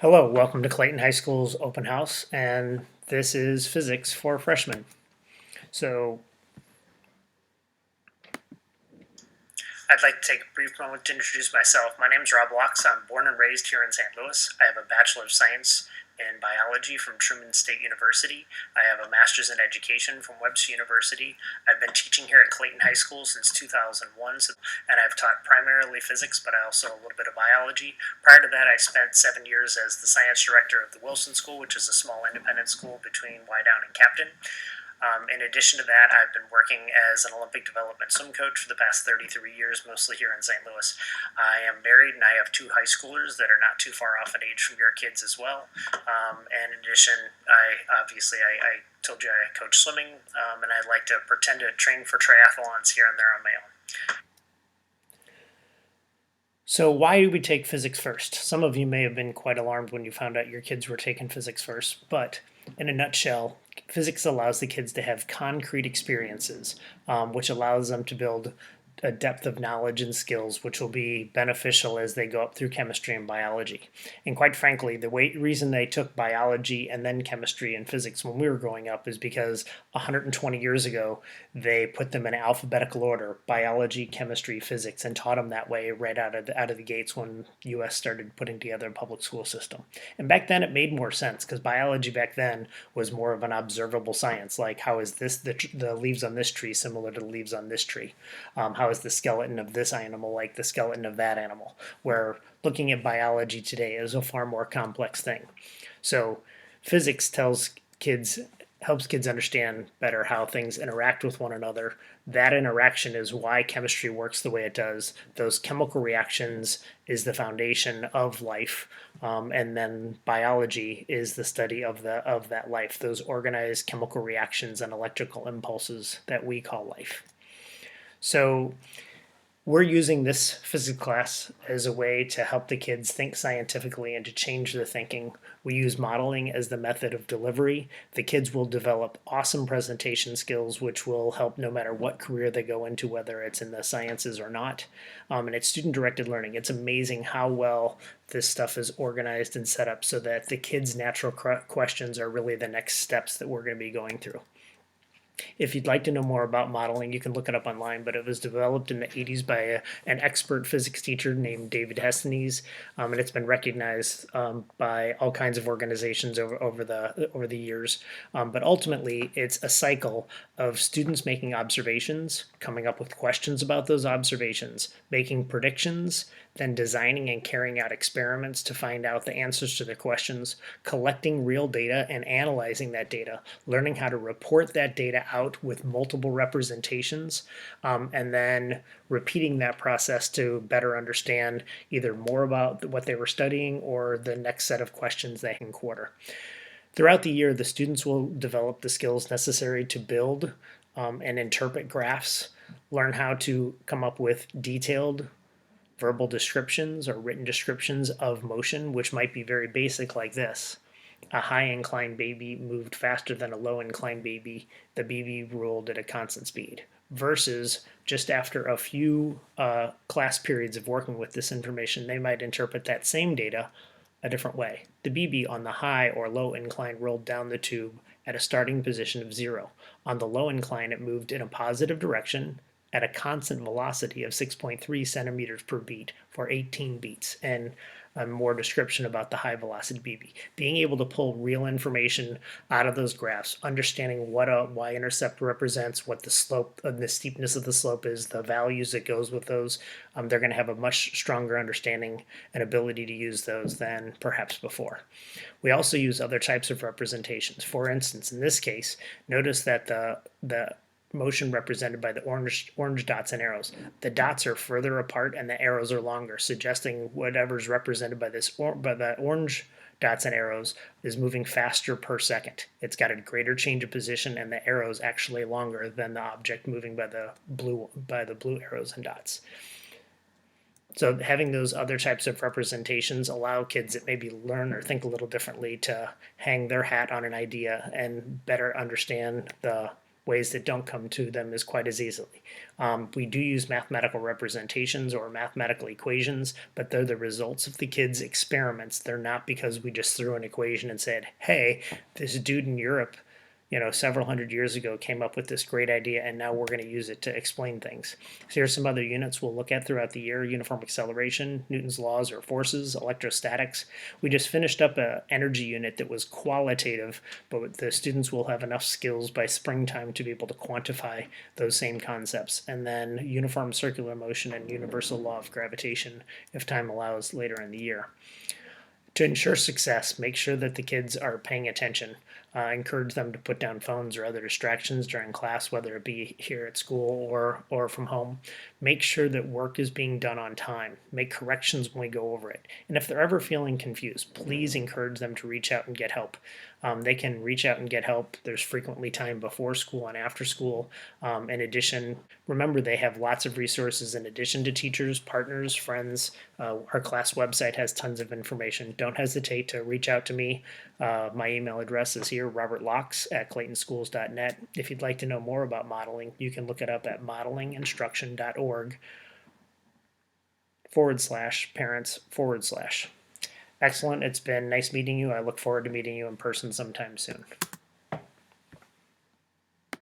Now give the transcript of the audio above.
Hello, welcome to Clayton High School's open house, and this is physics for freshmen. So, I'd like to take a brief moment to introduce myself. My name is Rob Laux. I'm born and raised here in St. Louis. I have a Bachelor of Science in Biology from Truman State University. I have a Master's in Education from Webster University. I've been teaching here at Clayton High School since 2001, and I've taught primarily physics, but I also a little bit of biology. Prior to that, I spent 7 years as the science director of the Wilson School, which is a small independent school between Wydown and Captain. In addition to that, I've been working as an Olympic development swim coach for the past 33 years, mostly here in St. Louis. I am married and I have two high schoolers that are not too far off in age from your kids as well. And in addition, I told you I coach swimming, and I like to pretend to train for triathlons here and there on my own. So why do we take physics first? Some of you may have been quite alarmed when you found out your kids were taking physics first, but in a nutshell, physics allows the kids to have concrete experiences, which allows them to build a depth of knowledge and skills which will be beneficial as they go up through chemistry and biology. And quite frankly, the reason they took biology and then chemistry and physics when we were growing up is because 120 years ago, they put them in alphabetical order: biology, chemistry, physics, and taught them that way right out of the gates when U.S. started putting together a public school system. And back then, it made more sense because biology back then was more of an observable science, like how is the leaves on this tree similar to the leaves on this tree? How is the skeleton of this animal like the skeleton of that animal? Where looking at biology today is a far more complex thing. So physics helps kids understand better how things interact with one another. That interaction is why chemistry works the way it does. Those chemical reactions is the foundation of life, and then biology is the study of that life. Those organized chemical reactions and electrical impulses that we call life. So we're using this physics class as a way to help the kids think scientifically and to change their thinking. We use modeling as the method of delivery. The kids will develop awesome presentation skills, which will help no matter what career they go into, whether it's in the sciences or not. And it's student-directed learning. It's amazing how well this stuff is organized and set up so that the kids' natural questions are really the next steps that we're going to be going through. If you'd like to know more about modeling, you can look it up online, but it was developed in the 80s by an expert physics teacher named David Hestenes, and it's been recognized by all kinds of organizations over the years. But ultimately, it's a cycle of students making observations, coming up with questions about those observations, making predictions, then designing and carrying out experiments to find out the answers to the questions, collecting real data and analyzing that data, learning how to report that data out with multiple representations, and then repeating that process to better understand either more about what they were studying or the next set of questions they can quarter. Throughout the year, the students will develop the skills necessary to build and interpret graphs, learn how to come up with detailed verbal descriptions or written descriptions of motion, which might be very basic, like this: a high inclined baby moved faster than a low inclined baby. The baby rolled at a constant speed. Versus just after a few class periods of working with this information, they might interpret that same data a different way. The baby on the high or low incline rolled down the tube at a starting position of 0. On the low incline, it moved in a positive direction at a constant velocity of 6.3 centimeters per beat for 18 beats, and more description about the high velocity BB. Being able to pull real information out of those graphs, understanding what a y-intercept represents, what the slope and the steepness of the slope is, the values that goes with those, they're going to have a much stronger understanding and ability to use those than perhaps before. We also use other types of representations. For instance, in this case, notice that the motion represented by the orange dots and arrows. The dots are further apart and the arrows are longer, suggesting whatever's represented by the orange dots and arrows is moving faster per second. It's got a greater change of position, and the arrow is actually longer than the object moving by the blue arrows and dots. So having those other types of representations allow kids that maybe learn or think a little differently to hang their hat on an idea and better understand ways that don't come to them as quite as easily. We do use mathematical representations or mathematical equations, but they're the results of the kids' experiments. They're not because we just threw an equation and said, hey, this dude in Europe, several hundred years ago came up with this great idea, and now we're going to use it to explain things. So here's some other units we'll look at throughout the year: uniform acceleration, Newton's laws or forces, electrostatics. We just finished up an energy unit that was qualitative, but the students will have enough skills by springtime to be able to quantify those same concepts. And then uniform circular motion and universal law of gravitation, if time allows, later in the year. To ensure success, make sure that the kids are paying attention. Encourage them to put down phones or other distractions during class, whether it be here at school or from home. Make sure that work is being done on time. Make corrections when we go over it. And if they're ever feeling confused, please encourage them to reach out and get help. They can reach out and get help. There's frequently time before school and after school. In addition, remember they have lots of resources in addition to teachers, partners, friends. Our class website has tons of information. Don't hesitate to reach out to me. My email address is here, robertlaux@claytonschools.net. If you'd like to know more about modeling, you can look it up at modelinginstruction.org/parents/. Excellent. It's been nice meeting you. I look forward to meeting you in person sometime soon.